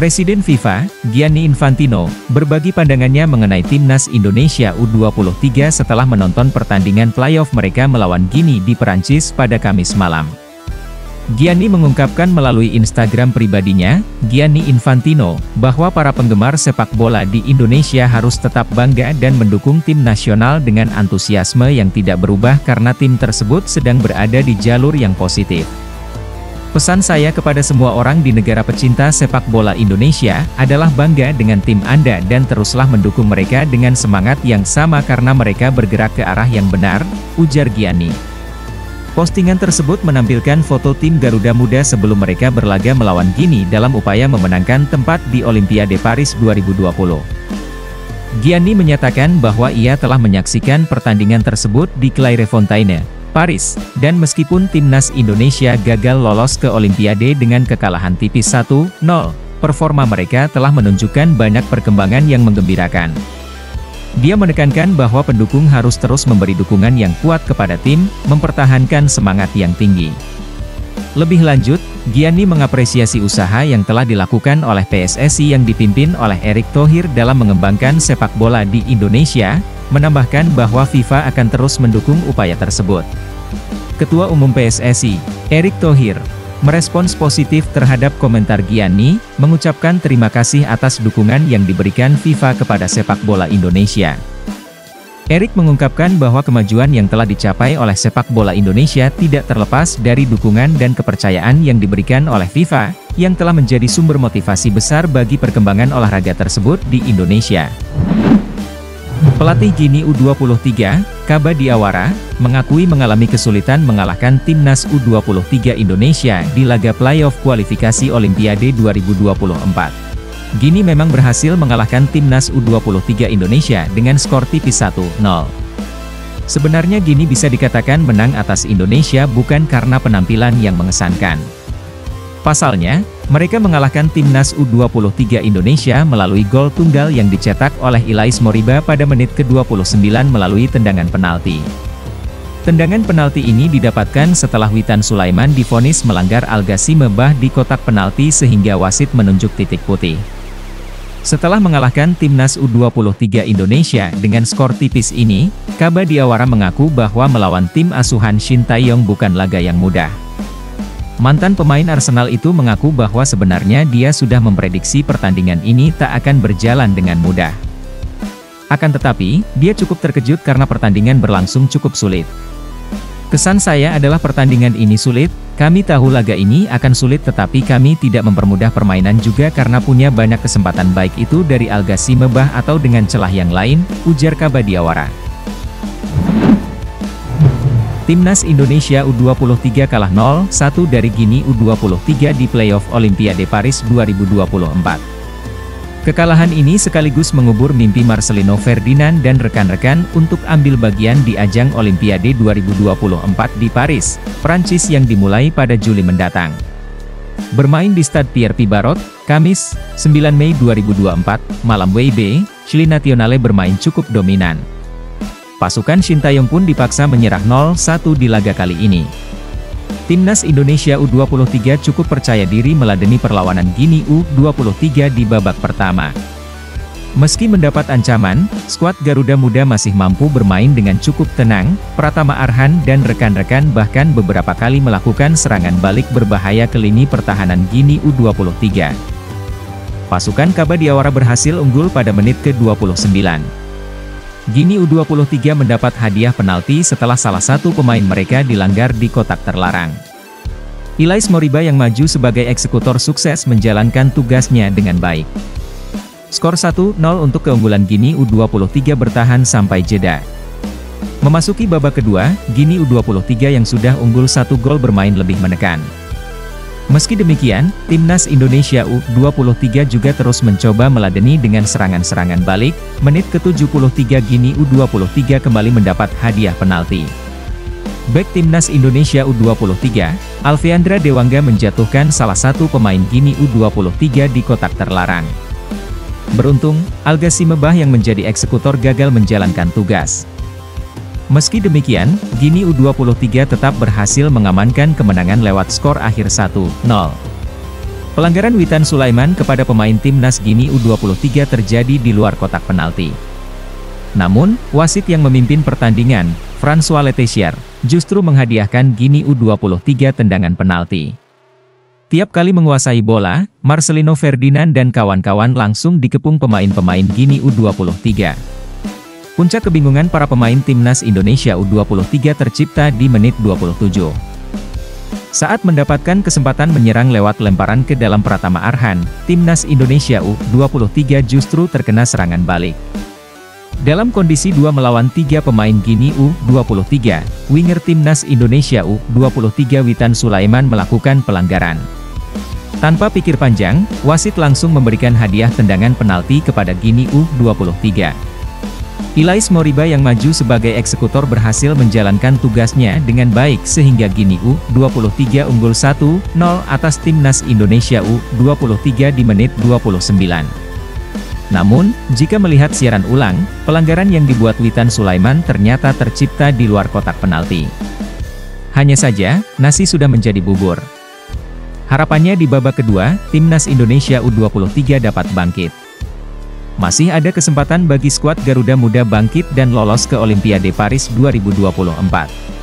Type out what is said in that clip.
Presiden FIFA, Gianni Infantino, berbagi pandangannya mengenai timnas Indonesia U23 setelah menonton pertandingan playoff mereka melawan Gini di Perancis pada Kamis malam. Gianni mengungkapkan melalui Instagram pribadinya, Gianni Infantino, bahwa para penggemar sepak bola di Indonesia harus tetap bangga dan mendukung tim nasional dengan antusiasme yang tidak berubah karena tim tersebut sedang berada di jalur yang positif. Pesan saya kepada semua orang di negara pecinta sepak bola Indonesia, adalah bangga dengan tim Anda dan teruslah mendukung mereka dengan semangat yang sama karena mereka bergerak ke arah yang benar, ujar Gianni. Postingan tersebut menampilkan foto tim Garuda Muda sebelum mereka berlaga melawan Gini dalam upaya memenangkan tempat di Olimpiade Paris 2020. Gianni menyatakan bahwa ia telah menyaksikan pertandingan tersebut di Clairefontaine, Paris, dan meskipun timnas Indonesia gagal lolos ke Olimpiade dengan kekalahan tipis 1-0, performa mereka telah menunjukkan banyak perkembangan yang menggembirakan. Dia menekankan bahwa pendukung harus terus memberi dukungan yang kuat kepada tim, mempertahankan semangat yang tinggi. Lebih lanjut, Gianni mengapresiasi usaha yang telah dilakukan oleh PSSI yang dipimpin oleh Erick Thohir dalam mengembangkan sepak bola di Indonesia, menambahkan bahwa FIFA akan terus mendukung upaya tersebut. Ketua Umum PSSI, Erick Thohir, merespons positif terhadap komentar Gianni, mengucapkan terima kasih atas dukungan yang diberikan FIFA kepada sepak bola Indonesia. Erick mengungkapkan bahwa kemajuan yang telah dicapai oleh sepak bola Indonesia tidak terlepas dari dukungan dan kepercayaan yang diberikan oleh FIFA, yang telah menjadi sumber motivasi besar bagi perkembangan olahraga tersebut di Indonesia. Pelatih Gini U23, Kaba Diawara, mengakui mengalami kesulitan mengalahkan timnas U23 Indonesia di laga playoff kualifikasi Olimpiade 2024. Gini memang berhasil mengalahkan timnas U23 Indonesia dengan skor tipis 1-0. Sebenarnya Gini bisa dikatakan menang atas Indonesia bukan karena penampilan yang mengesankan. Pasalnya, mereka mengalahkan timnas U23 Indonesia melalui gol tunggal yang dicetak oleh Ilais Moriba pada menit ke-29 melalui tendangan penalti. Tendangan penalti ini didapatkan setelah Witan Sulaiman divonis melanggar Al-Ghazi Mebah di kotak penalti sehingga wasit menunjuk titik putih. Setelah mengalahkan timnas U23 Indonesia dengan skor tipis ini, Kaba Diawara mengaku bahwa melawan tim asuhan Shin Tae-yong bukan laga yang mudah. Mantan pemain Arsenal itu mengaku bahwa sebenarnya dia sudah memprediksi pertandingan ini tak akan berjalan dengan mudah. Akan tetapi, dia cukup terkejut karena pertandingan berlangsung cukup sulit. Kesan saya adalah pertandingan ini sulit, kami tahu laga ini akan sulit tetapi kami tidak mempermudah permainan juga karena punya banyak kesempatan baik itu dari Al-Ghazi Mebah atau dengan celah yang lain, ujar Kaba Diawara. Timnas Indonesia U23 kalah 0-1 dari Gini U23 di playoff Olimpiade Paris 2024. Kekalahan ini sekaligus mengubur mimpi Marcelino Ferdinand dan rekan-rekan untuk ambil bagian di ajang Olimpiade 2024 di Paris, Prancis yang dimulai pada Juli mendatang. Bermain di Stade Pierre-Pibarot, Kamis, 9 Mei 2024, malam WIB, Chili Nationale bermain cukup dominan. Pasukan Shin Tae-yong pun dipaksa menyerah 0-1 di laga kali ini. Timnas Indonesia U23 cukup percaya diri meladeni perlawanan Gini U23 di babak pertama. Meski mendapat ancaman, skuad Garuda Muda masih mampu bermain dengan cukup tenang. Pratama Arhan dan rekan-rekan bahkan beberapa kali melakukan serangan balik berbahaya ke lini pertahanan Gini U23. Pasukan Kaba Diawara berhasil unggul pada menit ke-29. Gini U23 mendapat hadiah penalti setelah salah satu pemain mereka dilanggar di kotak terlarang. Ilais Moriba yang maju sebagai eksekutor sukses menjalankan tugasnya dengan baik. Skor 1-0 untuk keunggulan Gini U23 bertahan sampai jeda. Memasuki babak kedua, Gini U23 yang sudah unggul 1 gol bermain lebih menekan. Meski demikian, timnas Indonesia U23 juga terus mencoba meladeni dengan serangan-serangan balik. Menit ke-73 Gini U23 kembali mendapat hadiah penalti. Bek timnas Indonesia U23, Alfeandra Dewangga menjatuhkan salah satu pemain Gini U23 di kotak terlarang. Beruntung, Al-Ghazi Mebah yang menjadi eksekutor gagal menjalankan tugas. Meski demikian, Gini U23 tetap berhasil mengamankan kemenangan lewat skor akhir 1-0. Pelanggaran Witan Sulaiman kepada pemain timnas Gini U23 terjadi di luar kotak penalti. Namun, wasit yang memimpin pertandingan, François Letessier, justru menghadiahkan Gini U23 tendangan penalti. Tiap kali menguasai bola, Marcelino Ferdinand dan kawan-kawan langsung dikepung pemain-pemain Gini U23. Puncak kebingungan para pemain timnas Indonesia U23 tercipta di menit 27. Saat mendapatkan kesempatan menyerang lewat lemparan ke dalam Pratama Arhan, timnas Indonesia U23 justru terkena serangan balik. Dalam kondisi 2 melawan 3 pemain Gini U23, winger timnas Indonesia U23 Witan Sulaiman melakukan pelanggaran. Tanpa pikir panjang, wasit langsung memberikan hadiah tendangan penalti kepada Gini U23. Ilais Moriba yang maju sebagai eksekutor berhasil menjalankan tugasnya dengan baik sehingga Gini U23 unggul 1-0 atas timnas Indonesia U23 di menit 29. Namun, jika melihat siaran ulang, pelanggaran yang dibuat Witan Sulaiman ternyata tercipta di luar kotak penalti. Hanya saja, nasi sudah menjadi bubur. Harapannya di babak kedua, timnas Indonesia U23 dapat bangkit. Masih ada kesempatan bagi skuad Garuda Muda bangkit dan lolos ke Olimpiade Paris 2024.